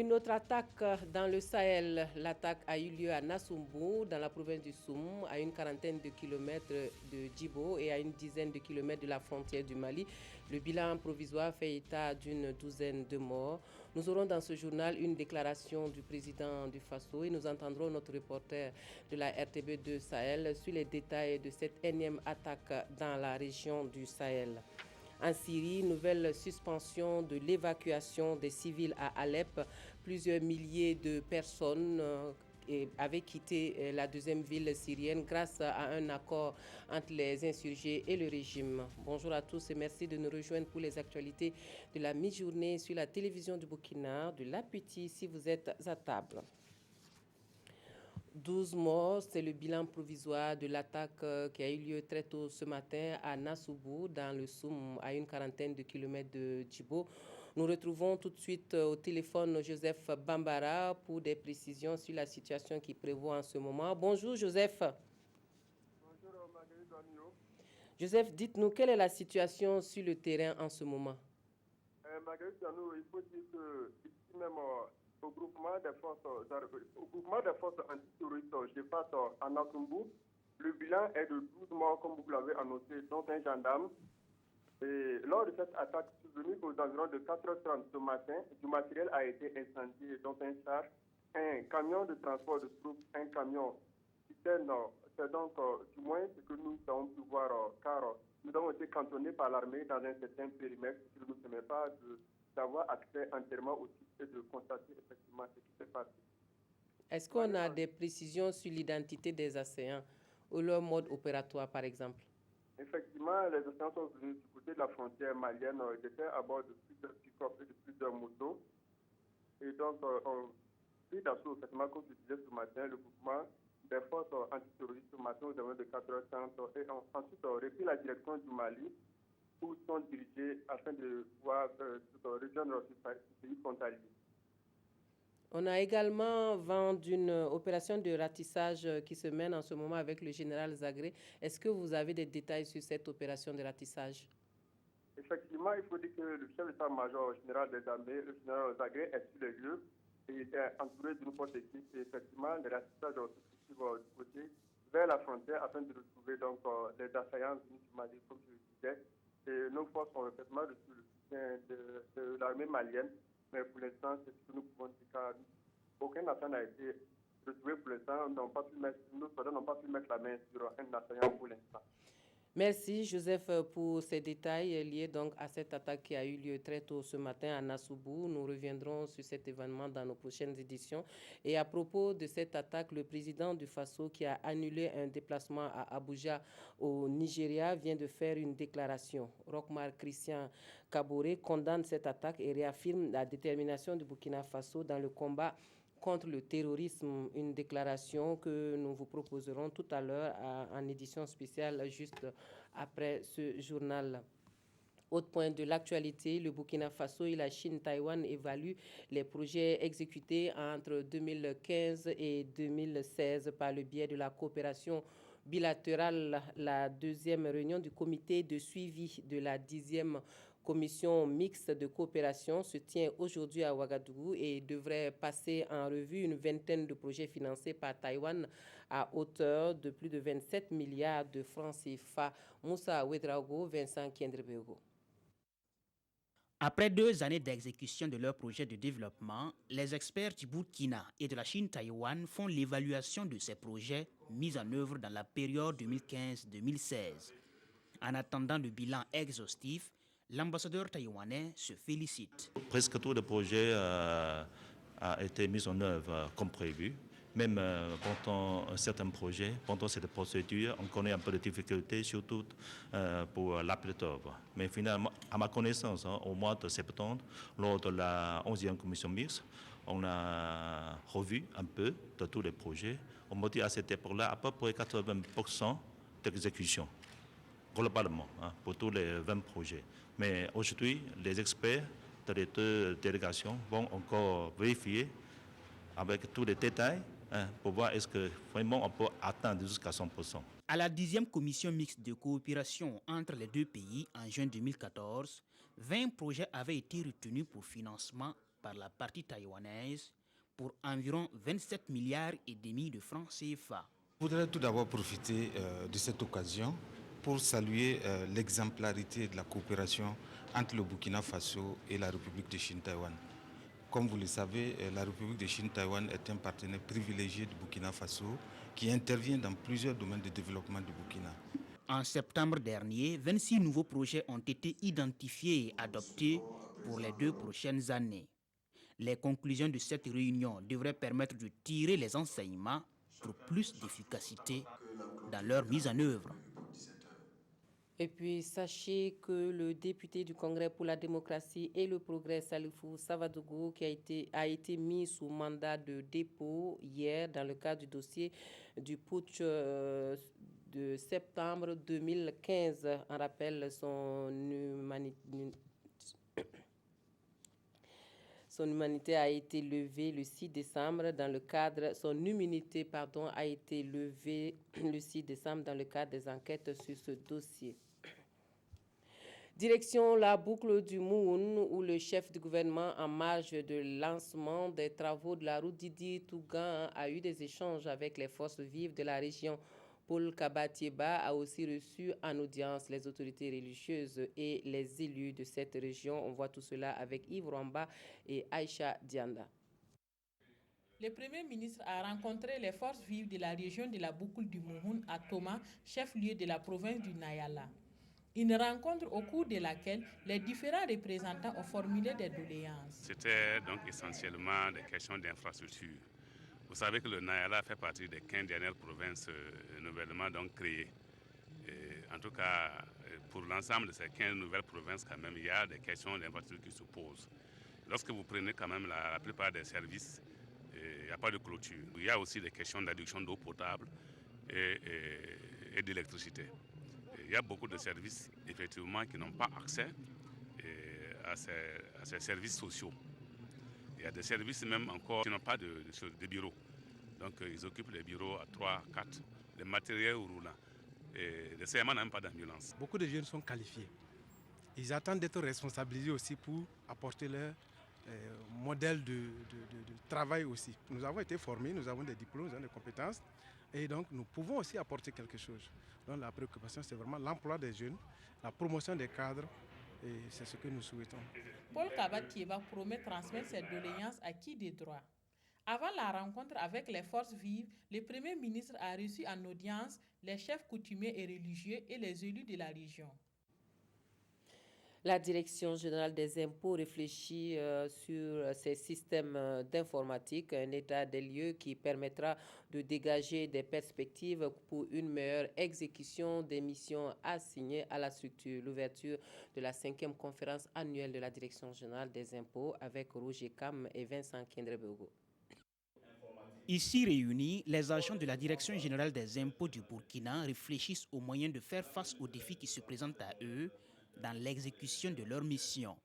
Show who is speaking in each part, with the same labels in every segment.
Speaker 1: Une autre attaque dans le Sahel. L'attaque a eu lieu à Nassumbu, dans la province du Soum, à une quarantaine de kilomètres de Djibo et à une dizaine de kilomètres de la frontière du Mali. Le bilan provisoire fait état d'une douzaine de morts. Nous aurons dans ce journal une déclaration du président du Faso et nous entendrons notre reporter de la RTB2 Sahel sur les détails de cette énième attaque dans la région du Sahel. En Syrie, nouvelle suspension de l'évacuation des civils à Alep. Plusieurs milliers de personnes avaient quitté la deuxième ville syrienne grâce à un accord entre les insurgés et le régime. Bonjour à tous et merci de nous rejoindre pour les actualités de la mi-journée sur la télévision du Burkina, de l'Appétit si vous êtes à table. 12 morts, c'est le bilan provisoire de l'attaque qui a eu lieu très tôt ce matin à Nassumbu, dans le Soum, à une quarantaine de kilomètres de Djibo. Nous retrouvons tout de suite au téléphone Joseph Bambara pour des précisions sur la situation qui prévaut en ce moment. Bonjour Joseph.
Speaker 2: Bonjour Marguerite Daniel.
Speaker 1: Joseph, dites-nous quelle est la situation sur le terrain en ce moment.
Speaker 2: Marguerite Daniel, il faut dire que ici même au groupement des forces antiterroristes, je passe à Nassumbu. Le bilan est de 12 morts, comme vous l'avez annoncé, dont un gendarme. Et lors de cette attaque survenue aux environs de 4h30 ce matin, du matériel a été incendié, dont un char, un camion de transport de troupes, un camion citerne. C'est donc du moins ce que nous avons pu voir, car nous avons été cantonnés par l'armée dans un certain périmètre qui ne nous permet pas d'avoir accès entièrement au site et de constater effectivement ce qui s'est passé.
Speaker 1: Est-ce qu'on a des précisions sur l'identité des assaillants ou leur mode opératoire, par exemple?
Speaker 2: Effectivement, les assaillants sont venus du côté de la frontière malienne. Ils étaient à bord de plusieurs pick-up et de plusieurs motos. Et donc, on prit d'assaut, effectivement, comme je disais ce matin, le mouvement des forces antiterroristes ce matin aux environs de 4h30 et ensuite repris la direction du Mali où ils sont dirigés afin de pouvoir rejoindre ce pays frontalier.
Speaker 1: On a également vent d'une opération de ratissage qui se mène en ce moment avec le général Zagré. Est-ce que vous avez des détails sur cette opération de ratissage?
Speaker 2: Effectivement, il faut dire que le chef d'état-major général des armées, le général Zagré, est sur les lieux et il est entouré d'une forte équipe. Et effectivement, les ratissages se poursuivent du côté vers la frontière afin de retrouver donc, les assaillants venus du Mali, comme je le disais. Et nos forces ont effectivement reçu le soutien de l'armée malienne. Mais pour l'instant, c'est ce que nous pouvons dire car aucun assaillant n'a été retrouvé pour l'instant. Nos soldats n'ont pas pu mettre la main sur un assaillant pour l'instant.
Speaker 1: Merci Joseph pour ces détails liés donc à cette attaque qui a eu lieu très tôt ce matin à Nassumbu. Nous reviendrons sur cet événement dans nos prochaines éditions. Et à propos de cette attaque, le président du Faso qui a annulé un déplacement à Abuja au Nigeria vient de faire une déclaration. Rochmar Christian Kaboré condamne cette attaque et réaffirme la détermination du Burkina Faso dans le combat contre le terrorisme, une déclaration que nous vous proposerons tout à l'heure en édition spéciale juste après ce journal. Autre point de l'actualité, le Burkina Faso et la Chine-Taïwan évaluent les projets exécutés entre 2015 et 2016 par le biais de la coopération bilatérale. La deuxième réunion du comité de suivi de la 10e commission mixte de coopération se tient aujourd'hui à Ouagadougou et devrait passer en revue une vingtaine de projets financés par Taïwan à hauteur de plus de 27 milliards de francs CFA. Moussa Ouedraogo, Vincent Kiendrebego.
Speaker 3: Après 2 années d'exécution de leur projet de développement, les experts du Burkina et de la Chine-Taïwan font l'évaluation de ces projets mis en œuvre dans la période 2015-2016. En attendant le bilan exhaustif, l'ambassadeur taïwanais se félicite.
Speaker 4: Presque tout le projet a été mis en œuvre comme prévu. Même pendant certains projets, pendant cette procédure, on connaît un peu de difficultés, surtout pour l'appel d'offres. Mais finalement, à ma connaissance, au mois de septembre, lors de la 11e commission mixte, on a revu un peu de tous les projets. On m'a dit à cette époque-là à peu près 80% d'exécution, globalement, pour tous les 20 projets. Mais aujourd'hui, les experts de les 2 délégations vont encore vérifier avec tous les détails pour voir est-ce que vraiment on peut atteindre jusqu'à 100%.
Speaker 3: À la 10e commission mixte de coopération entre les 2 pays en juin 2014, 20 projets avaient été retenus pour financement par la partie taïwanaise pour environ 27 milliards et demi de francs CFA.
Speaker 5: Je voudrais tout d'abord profiter de cette occasion pour saluer l'exemplarité de la coopération entre le Burkina Faso et la République de Chine-Taïwan. Comme vous le savez, la République de Chine-Taïwan est un partenaire privilégié du Burkina Faso qui intervient dans plusieurs domaines de développement du Burkina.
Speaker 3: En septembre dernier, 26 nouveaux projets ont été identifiés et adoptés pour les 2 prochaines années. Les conclusions de cette réunion devraient permettre de tirer les enseignements pour plus d'efficacité dans leur mise en œuvre.
Speaker 1: Et puis, sachez que le député du Congrès pour la démocratie et le progrès, Salifou Savadougou, a été mis sous mandat de dépôt hier dans le cadre du dossier du putsch de septembre 2015. En rappel, son humanité a été levée le 6 décembre dans le cadre, son immunité a été levée le 6 décembre dans le cadre des enquêtes sur ce dossier. Direction la boucle du Moun, où le chef du gouvernement, en marge de lancement des travaux de la route Didi Tougan, a eu des échanges avec les forces vives de la région. Paul Kabatieba a aussi reçu en audience les autorités religieuses et les élus de cette région. On voit tout cela avec Yves Rwamba et Aïcha Dianda.
Speaker 6: Le Premier ministre a rencontré les forces vives de la région de la boucle du Mouhoun à Toma, chef-lieu de la province du Nayala. Une rencontre au cours de laquelle les différents représentants ont formulé des doléances.
Speaker 7: C'était donc essentiellement des questions d'infrastructure. Vous savez que le Nayala fait partie des 15 dernières provinces nouvellement donc créées. Et en tout cas, pour l'ensemble de ces 15 nouvelles provinces, quand même, il y a des questions d'infrastructure qui se posent. Lorsque vous prenez quand même la plupart des services, il n'y a pas de clôture. Il y a aussi des questions d'adduction d'eau potable et d'électricité. Il y a beaucoup de services, effectivement, qui n'ont pas accès à ces services sociaux. Il y a des services même encore qui n'ont pas de bureaux. Donc, ils occupent les bureaux à 3, 4, les matériels roulants. Et les CMA n'ont même pas d'ambulance.
Speaker 8: Beaucoup de jeunes sont qualifiés. Ils attendent d'être responsabilisés aussi pour apporter leur modèle de travail aussi. Nous avons été formés, nous avons des diplômes, nous avons des compétences. Et donc, nous pouvons aussi apporter quelque chose. Donc, la préoccupation, c'est vraiment l'emploi des jeunes, la promotion des cadres, et c'est ce que nous souhaitons.
Speaker 6: Paul Kabatieba promet transmettre ses doléances à qui des droits. Avant la rencontre avec les forces vives, le Premier ministre a reçu en audience les chefs coutumiers et religieux et les élus de la région.
Speaker 1: La Direction générale des impôts réfléchit sur ces systèmes d'informatique, un état des lieux qui permettra de dégager des perspectives pour une meilleure exécution des missions assignées à la structure. L'ouverture de la 5e conférence annuelle de la Direction générale des impôts avec Roger Kam et Vincent Kendrebogo.
Speaker 3: Ici réunis, les agents de la Direction générale des impôts du Burkina réfléchissent aux moyens de faire face aux défis qui se présentent à eux dans l'exécution de leur mission.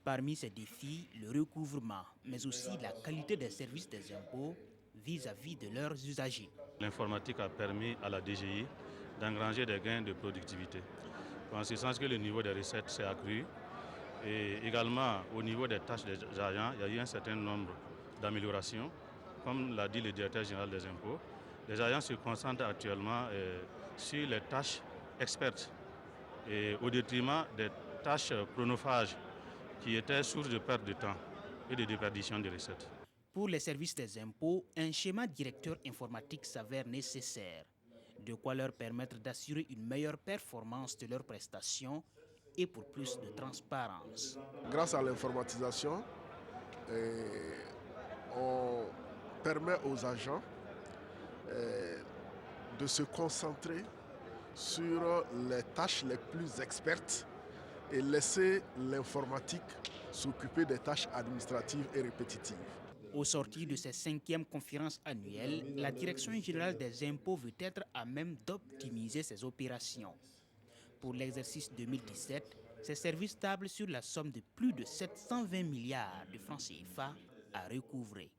Speaker 3: Parmi ces défis, le recouvrement, mais aussi la qualité des services des impôts vis-à-vis de leurs usagers.
Speaker 4: L'informatique a permis à la DGI d'engranger des gains de productivité. En ce sens que le niveau des recettes s'est accru et également au niveau des tâches des agents, il y a eu un certain nombre d'améliorations. Comme l'a dit le directeur général des impôts, les agents se concentrent actuellement sur les tâches expertes et au détriment des tâches chronophages qui étaient source de perte de temps et de déperdition de recettes.
Speaker 3: Pour les services des impôts, un schéma directeur informatique s'avère nécessaire, de quoi leur permettre d'assurer une meilleure performance de leurs prestations et pour plus de transparence.
Speaker 9: Grâce à l'informatisation, on permet aux agents de se concentrer sur les tâches les plus expertes et laisser l'informatique s'occuper des tâches administratives et répétitives.
Speaker 3: Au sortir de ces 5e conférences annuelles, la Direction générale des impôts veut être à même d'optimiser ses opérations. Pour l'exercice 2017, ces services tablent sur la somme de plus de 720 milliards de francs CFA à recouvrer.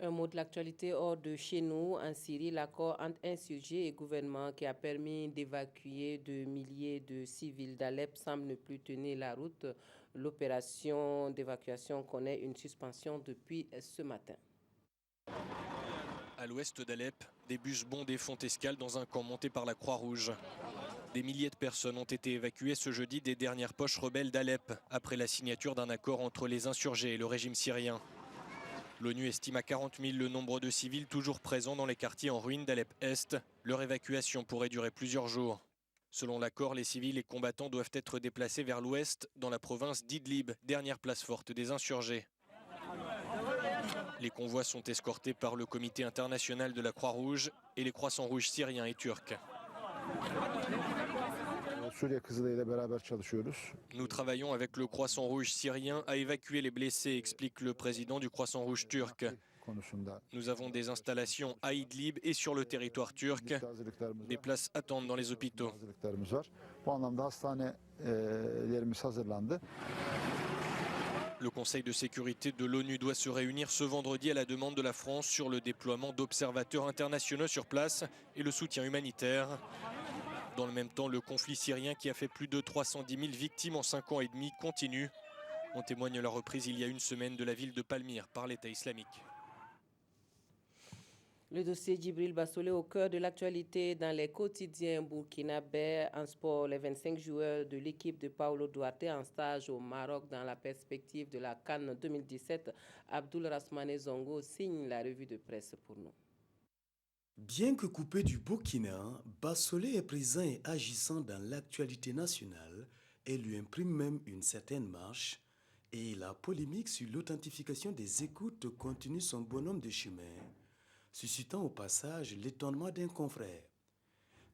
Speaker 1: Un mot de l'actualité hors de chez nous. En Syrie, l'accord entre insurgés et gouvernement qui a permis d'évacuer de milliers de civils d'Alep semble ne plus tenir la route. L'opération d'évacuation connaît une suspension depuis ce matin.
Speaker 10: À l'ouest d'Alep, des bus bondés font escale dans un camp monté par la Croix-Rouge. Des milliers de personnes ont été évacuées ce jeudi des dernières poches rebelles d'Alep, après la signature d'un accord entre les insurgés et le régime syrien. L'ONU estime à 40 000 le nombre de civils toujours présents dans les quartiers en ruine d'Alep-Est. Leur évacuation pourrait durer plusieurs jours. Selon l'accord, les civils et combattants doivent être déplacés vers l'ouest, dans la province d'Idlib, dernière place forte des insurgés. Les convois sont escortés par le Comité international de la Croix-Rouge et les Croissants rouges syriens et turcs. Nous travaillons avec le Croissant rouge syrien à évacuer les blessés, explique le président du Croissant rouge turc. Nous avons des installations à Idlib et sur le territoire turc. Des places attendent dans les hôpitaux. Le Conseil de sécurité de l'ONU doit se réunir ce vendredi à la demande de la France sur le déploiement d'observateurs internationaux sur place et le soutien humanitaire. Dans le même temps, le conflit syrien qui a fait plus de 310 000 victimes en 5 ans et demi continue. On témoigne la reprise il y a une semaine de la ville de Palmyre par l'État islamique.
Speaker 1: Le dossier Djibril Bassolé au cœur de l'actualité dans les quotidiens burkinabés. En sport, les 25 joueurs de l'équipe de Paulo Duarte en stage au Maroc dans la perspective de la CAN 2017. Abdoul Rasmane Zongo signe la revue de presse pour nous.
Speaker 11: Bien que coupé du Burkina, Bassolé est présent et agissant dans l'actualité nationale et lui imprime même une certaine marche. Et la polémique sur l'authentification des écoutes continue son bonhomme de chemin, suscitant au passage l'étonnement d'un confrère.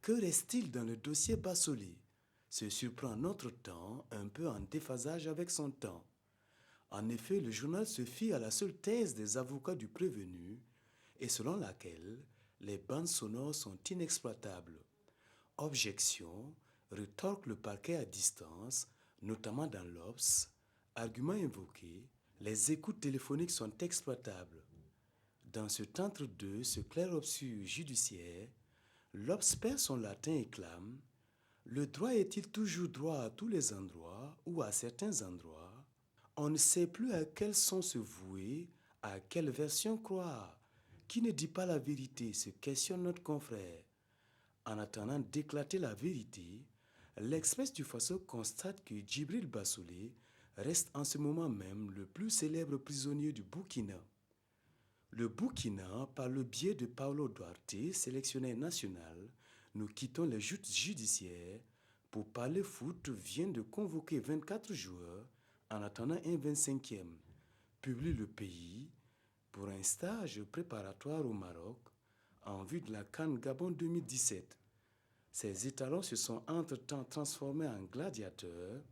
Speaker 11: Que reste-t-il dans le dossier Bassolé? Se surprend notre temps un peu en déphasage avec son temps. En effet, le journal se fie à la seule thèse des avocats du prévenu et selon laquelle les bandes sonores sont inexploitables. Objection, rétorque le parquet à distance, notamment dans l'Obs. Argument invoqué, les écoutes téléphoniques sont exploitables. Dans ce entre-deux, ce clair-obscur judiciaire, l'Obs perd son latin et clame « Le droit est-il toujours droit à tous les endroits ou à certains endroits? On ne sait plus à quel sens se vouer, à quelle version croire. Qui ne dit pas la vérité, se questionne notre confrère. » En attendant d'éclater la vérité, l'Express du Faso constate que Djibril Bassolé reste en ce moment même le plus célèbre prisonnier du Burkina. Le Burkina, par le biais de Paulo Duarte, sélectionneur national, nous quittons les joutes judiciaires pour parler foot, vient de convoquer 24 joueurs en attendant un 25e. Publie Le Pays pour un stage préparatoire au Maroc en vue de la CAN Gabon 2017. Ces étalons se sont entre-temps transformés en gladiateurs.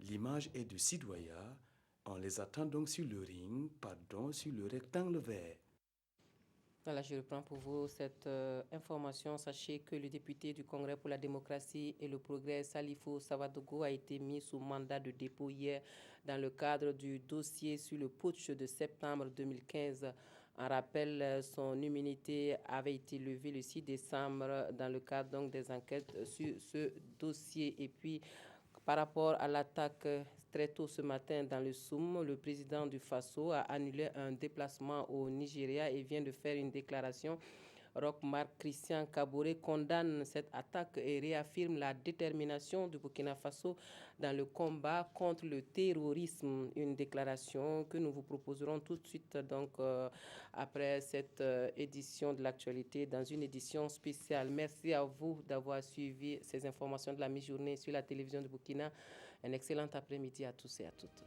Speaker 11: L'image est de Sidoya. On les attend donc sur le ring, sur le rectangle vert.
Speaker 1: Voilà, je reprends pour vous cette information. Sachez que le député du Congrès pour la démocratie et le progrès, Salifou Savadogo, a été mis sous mandat de dépôt hier dans le cadre du dossier sur le putsch de septembre 2015. En rappel, son immunité avait été levée le 6 décembre dans le cadre donc, des enquêtes sur ce dossier. Et puis, par rapport à l'attaque très tôt ce matin dans le Soum, le président du Faso a annulé un déplacement au Nigeria et vient de faire une déclaration. Roch-Marc Christian Kaboré condamne cette attaque et réaffirme la détermination du Burkina Faso dans le combat contre le terrorisme. Une déclaration que nous vous proposerons tout de suite donc, après cette édition de l'actualité dans une édition spéciale. Merci à vous d'avoir suivi ces informations de la mi-journée sur la télévision du Burkina. Un excellent après-midi à tous et à toutes.